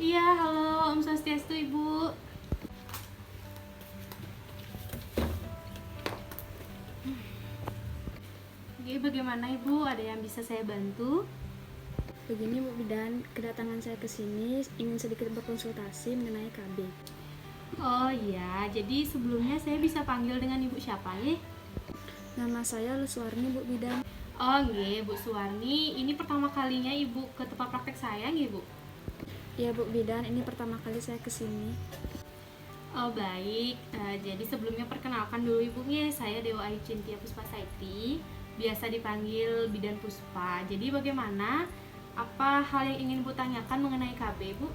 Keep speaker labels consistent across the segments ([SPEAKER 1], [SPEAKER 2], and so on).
[SPEAKER 1] Iya, halo Om Swastiastu Ibu. Oke, bagaimana Ibu? Ada yang bisa saya bantu?
[SPEAKER 2] Begini Bu Bidan, kedatangan saya ke sini ingin sedikit berkonsultasi mengenai KB.
[SPEAKER 1] Oh iya, jadi sebelumnya saya bisa panggil dengan Ibu siapa ya?
[SPEAKER 2] Nama saya Luswarni Bu Bidan.
[SPEAKER 1] Oh nggih, Bu Suwarni. Ini pertama kalinya Ibu ke tempat praktek saya nggih, Bu?
[SPEAKER 2] Ya Bu Bidan, ini pertama kali saya ke sini.
[SPEAKER 1] Oh baik, jadi sebelumnya perkenalkan dulu Ibunya, saya Dewa Ayu Cintia Puspasaiti, biasa dipanggil Bidan Puspa. Jadi bagaimana? Apa hal yang ingin Bu tanyakan mengenai KB, Bu?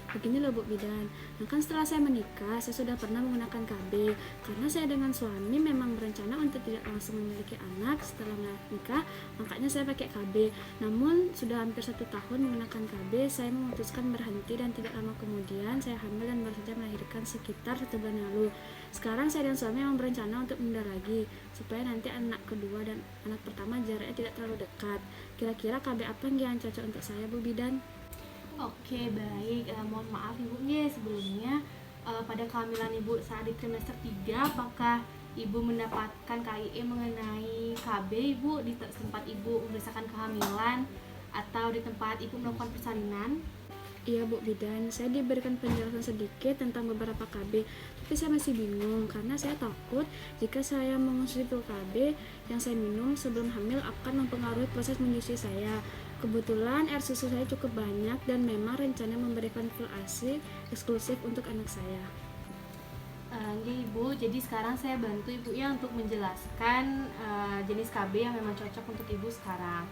[SPEAKER 2] Begini loh Bu Bidan, nah kan setelah saya menikah, saya sudah pernah menggunakan KB. Karena saya dengan suami memang berencana untuk tidak langsung memiliki anak setelah menikah, makanya saya pakai KB. Namun sudah hampir 1 tahun menggunakan KB, saya memutuskan berhenti dan tidak lama kemudian saya hamil dan baru saja melahirkan sekitar 1 bulan lalu. Sekarang saya dan suami memang berencana untuk menunda lagi, supaya nanti anak kedua dan anak pertama jaraknya tidak terlalu dekat. Kira-kira KB apa yang cocok untuk saya Bu Bidan?
[SPEAKER 1] Oke baik, mohon maaf Ibunya sebelumnya pada kehamilan Ibu saat di trimester 3, apakah Ibu mendapatkan KIE mengenai KB Ibu di tempat Ibu merasakan kehamilan atau di tempat Ibu melakukan persalinan?
[SPEAKER 2] Iya Bu Bidan, saya diberikan penjelasan sedikit tentang beberapa KB, tapi saya masih bingung karena saya takut jika saya mengonsumsi pil KB yang saya minum sebelum hamil akan mempengaruhi proses menyusui saya. Kebetulan air susu saya cukup banyak dan memang rencana memberikan pil ASI eksklusif untuk anak saya.
[SPEAKER 1] Nggih Ibu, jadi sekarang saya bantu Ibu ya untuk menjelaskan jenis KB yang memang cocok untuk Ibu sekarang.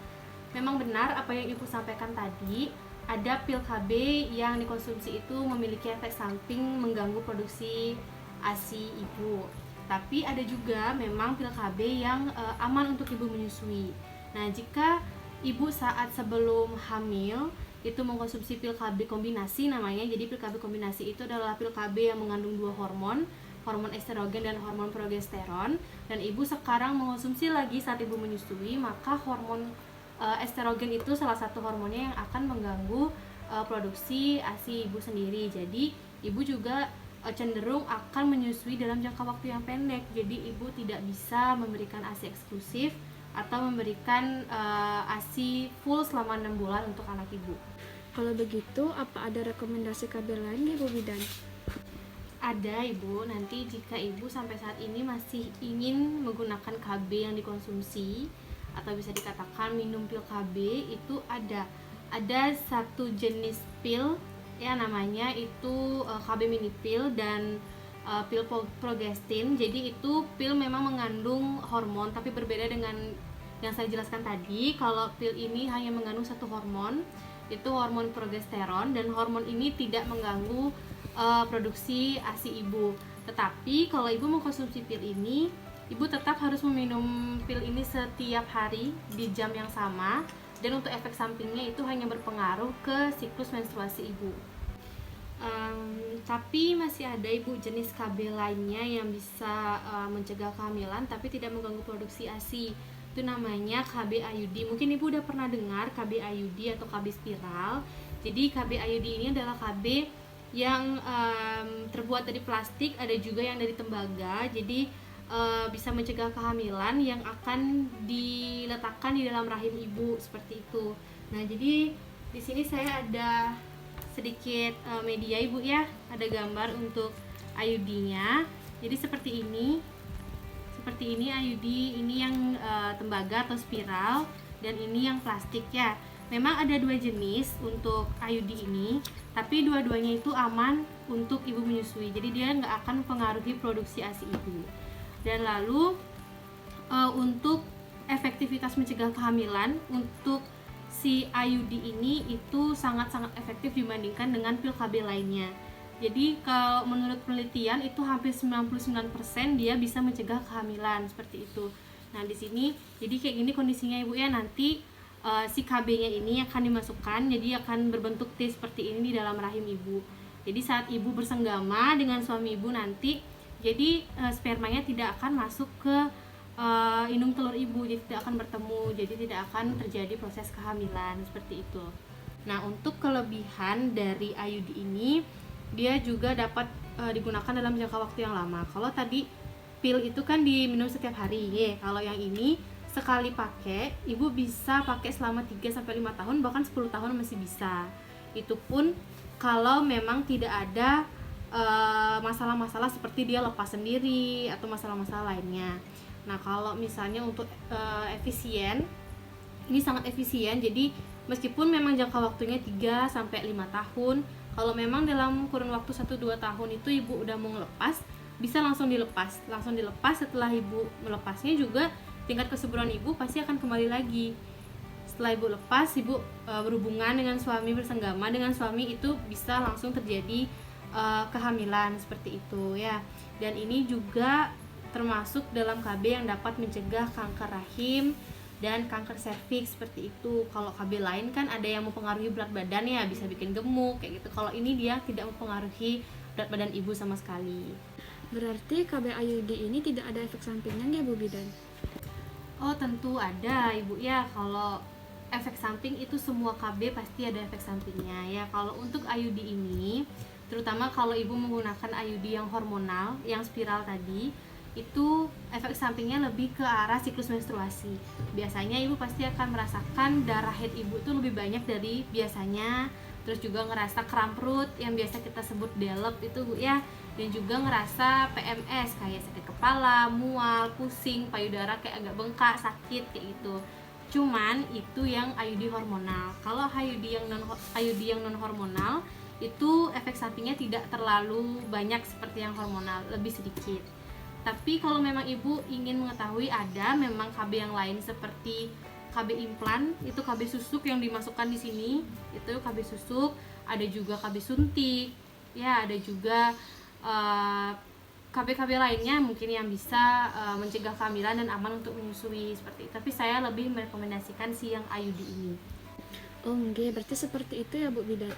[SPEAKER 1] Memang benar apa yang Ibu sampaikan tadi, ada pil KB yang dikonsumsi itu memiliki efek samping mengganggu produksi ASI Ibu. Tapi ada juga memang pil KB yang aman untuk Ibu menyusui. Nah, jika Ibu saat sebelum hamil itu mengkonsumsi pil KB kombinasi namanya. Jadi pil KB kombinasi itu adalah pil KB yang mengandung 2 hormon, hormon estrogen dan hormon progesteron. Dan Ibu sekarang mengkonsumsi lagi saat Ibu menyusui, maka hormon estrogen itu salah satu hormonnya yang akan mengganggu produksi ASI Ibu sendiri. Jadi Ibu juga cenderung akan menyusui dalam jangka waktu yang pendek. Jadi Ibu tidak bisa memberikan ASI eksklusif atau memberikan ASI full selama 6 bulan untuk anak Ibu.
[SPEAKER 2] Kalau begitu, apa ada rekomendasi KB lain nih Bu Bidan?
[SPEAKER 1] Ada Ibu, nanti jika Ibu sampai saat ini masih ingin menggunakan KB yang dikonsumsi atau bisa dikatakan minum pil KB, itu ada satu jenis pil ya, namanya itu KB mini pil dan pil progestin. Jadi itu pil memang mengandung hormon, tapi berbeda dengan yang saya jelaskan tadi. Kalau pil ini hanya mengandung satu hormon, itu hormon progesteron, dan hormon ini tidak mengganggu produksi ASI Ibu. Tetapi kalau Ibu mengkonsumsi pil ini, Ibu tetap harus meminum pil ini setiap hari di jam yang sama, dan untuk efek sampingnya itu hanya berpengaruh ke siklus menstruasi Ibu. Tapi masih ada Ibu jenis KB lainnya yang bisa mencegah kehamilan tapi tidak mengganggu produksi ASI. Itu namanya KB IUD. Mungkin Ibu udah pernah dengar KB IUD atau KB spiral. Jadi KB IUD ini adalah KB yang terbuat dari plastik, ada juga yang dari tembaga. Jadi bisa mencegah kehamilan yang akan diletakkan di dalam rahim Ibu seperti itu. Nah, jadi di sini saya ada sedikit media Ibu ya, ada gambar untuk IUD-nya. Jadi seperti ini IUD ini yang tembaga atau spiral, dan ini yang plastik ya. Memang ada 2 jenis untuk IUD ini, tapi dua-duanya itu aman untuk Ibu menyusui. Jadi dia nggak akan mempengaruhi produksi ASI Ibu. Dan lalu untuk efektivitas mencegah kehamilan untuk si IUD ini itu sangat-sangat efektif dibandingkan dengan pil KB lainnya. Jadi kalau menurut penelitian itu hampir 99% dia bisa mencegah kehamilan seperti itu. Nah, di sini jadi kayak gini kondisinya Ibu ya. Nanti si KB-nya ini akan dimasukkan, jadi akan berbentuk T seperti ini di dalam rahim Ibu. Jadi saat Ibu bersenggama dengan suami Ibu nanti, jadi spermanya tidak akan masuk ke indung telur Ibu, jadi tidak akan bertemu, jadi tidak akan terjadi proses kehamilan seperti itu. Nah, untuk kelebihan dari IUD ini, dia juga dapat digunakan dalam jangka waktu yang lama. Kalau tadi pil itu kan diminum setiap hari ya. Kalau yang ini sekali pakai, ibu bisa pakai selama 3-5 tahun, bahkan 10 tahun masih bisa. Itu pun kalau memang tidak ada masalah-masalah seperti dia lepas sendiri atau masalah-masalah lainnya. Nah, kalau misalnya untuk efisien, ini sangat efisien. Jadi meskipun memang jangka waktunya 3-5 tahun, kalau memang dalam kurun waktu 1-2 tahun itu ibu udah mau ngelepas, bisa langsung dilepas. Setelah ibu melepasnya juga tingkat kesuburan ibu pasti akan kembali lagi. Setelah ibu lepas, ibu berhubungan dengan suami, bersenggama dengan suami, itu bisa langsung terjadi kehamilan seperti itu ya. Dan ini juga termasuk dalam KB yang dapat mencegah kanker rahim dan kanker serviks seperti itu. Kalau KB lain kan ada yang mempengaruhi berat badan ya, bisa bikin gemuk kayak gitu. Kalau ini dia tidak mempengaruhi berat badan ibu sama sekali.
[SPEAKER 2] Berarti KB IUD ini tidak ada efek sampingnya nggak Bu Bidan?
[SPEAKER 1] Oh, tentu ada ibu ya. Kalau efek samping itu semua KB pasti ada efek sampingnya ya. Kalau untuk IUD ini, terutama kalau ibu menggunakan IUD yang hormonal, yang spiral tadi, itu efek sampingnya lebih ke arah siklus menstruasi. Biasanya ibu pasti akan merasakan darah haid ibu itu lebih banyak dari biasanya. Terus juga ngerasa kram perut yang biasa kita sebut delep itu Bu ya. Dan juga ngerasa PMS kayak sakit kepala, mual, pusing, payudara kayak agak bengkak, sakit kayak gitu. Cuman itu yang IUD hormonal. Kalau IUD yang non hormonal itu efek sampingnya tidak terlalu banyak seperti yang hormonal, lebih sedikit. Tapi kalau memang ibu ingin mengetahui, ada memang KB yang lain seperti KB implan, itu KB susuk yang dimasukkan di sini, itu KB susuk, ada juga KB suntik, ya ada juga KB-KB lainnya mungkin yang bisa mencegah kehamilan dan aman untuk menyusui seperti itu. Tapi saya lebih merekomendasikan si yang IUD ini.
[SPEAKER 2] Oh nggih, berarti seperti itu ya Bu Bidan.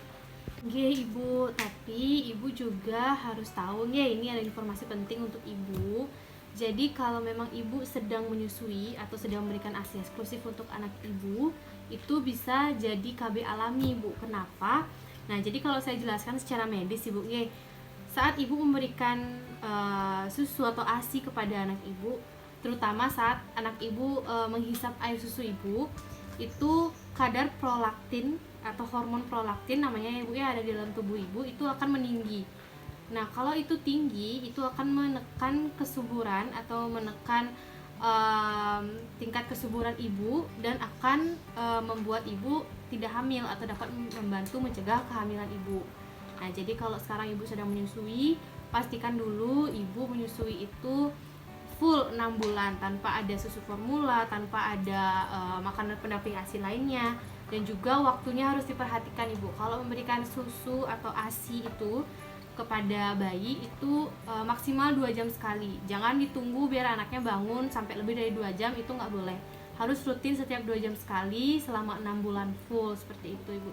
[SPEAKER 1] Oke ibu, tapi ibu juga harus tahu ya, ini ada informasi penting untuk ibu. Jadi kalau memang ibu sedang menyusui atau sedang memberikan ASI eksklusif untuk anak ibu, itu bisa jadi KB alami Bu. Kenapa? Nah, jadi kalau saya jelaskan secara medis ibu, ya, saat ibu memberikan susu atau ASI kepada anak ibu, terutama saat anak ibu menghisap air susu ibu, itu kadar prolaktin atau hormon prolaktin namanya ibu ya, ada di dalam tubuh ibu, itu akan meninggi. Nah, kalau itu tinggi, itu akan menekan kesuburan atau menekan tingkat kesuburan ibu dan akan membuat ibu tidak hamil atau dapat membantu mencegah kehamilan ibu. Nah, jadi kalau sekarang ibu sedang menyusui, pastikan dulu ibu menyusui itu full 6 bulan tanpa ada susu formula, tanpa ada makanan pendamping ASI lainnya. Dan juga waktunya harus diperhatikan ibu. Kalau memberikan susu atau ASI itu kepada bayi itu maksimal 2 jam sekali. Jangan ditunggu biar anaknya bangun sampai lebih dari 2 jam, itu nggak boleh. Harus rutin setiap 2 jam sekali selama 6 bulan full seperti itu ibu.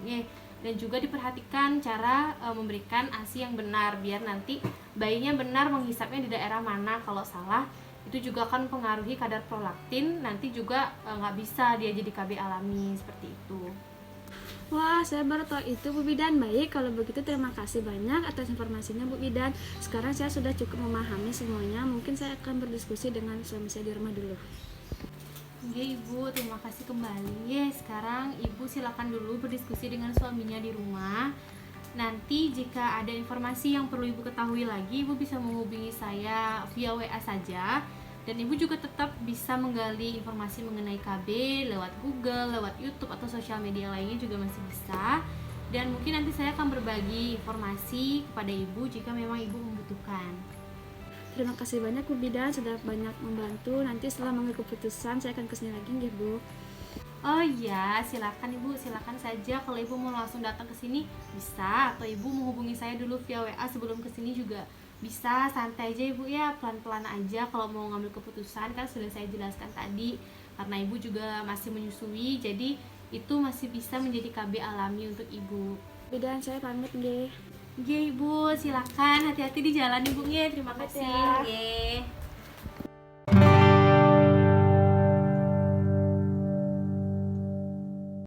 [SPEAKER 1] Dan juga diperhatikan cara memberikan ASI yang benar biar nanti bayinya benar menghisapnya di daerah mana. Kalau salah itu juga akan mempengaruhi kadar prolaktin, nanti juga nggak bisa dia jadi KB alami seperti itu.
[SPEAKER 2] Wah, saya baru tahu itu Bu Bidan. Baik, kalau begitu terima kasih banyak atas informasinya Bu Bidan. Sekarang saya sudah cukup memahami semuanya. Mungkin saya akan berdiskusi dengan suami saya di rumah dulu.
[SPEAKER 1] Oke ibu, terima kasih kembali. Sekarang ibu silakan dulu berdiskusi dengan suaminya di rumah. Nanti jika ada informasi yang perlu ibu ketahui lagi, ibu bisa menghubungi saya via WA saja. Dan ibu juga tetap bisa menggali informasi mengenai KB lewat Google, lewat YouTube atau sosial media lainnya juga masih bisa. Dan mungkin nanti saya akan berbagi informasi kepada ibu jika memang ibu membutuhkan.
[SPEAKER 2] Terima kasih banyak Bu Bidan, sudah banyak membantu. Nanti setelah mengambil keputusan saya akan kesini lagi nggih Bu.
[SPEAKER 1] Oh iya, silakan ibu, silakan saja. Kalau ibu mau langsung datang ke sini bisa, atau ibu menghubungi saya dulu via WA sebelum ke sini juga bisa. Santai aja ibu ya, pelan-pelan aja kalau mau ngambil keputusan, kan sudah saya jelaskan tadi. Karena ibu juga masih menyusui, jadi itu masih bisa menjadi KB alami untuk ibu.
[SPEAKER 2] Bidan, saya pamit nggih.
[SPEAKER 1] Oke ibu, silakan hati-hati di jalan ibu. Terima kasih.
[SPEAKER 2] Ya.
[SPEAKER 1] Nggih.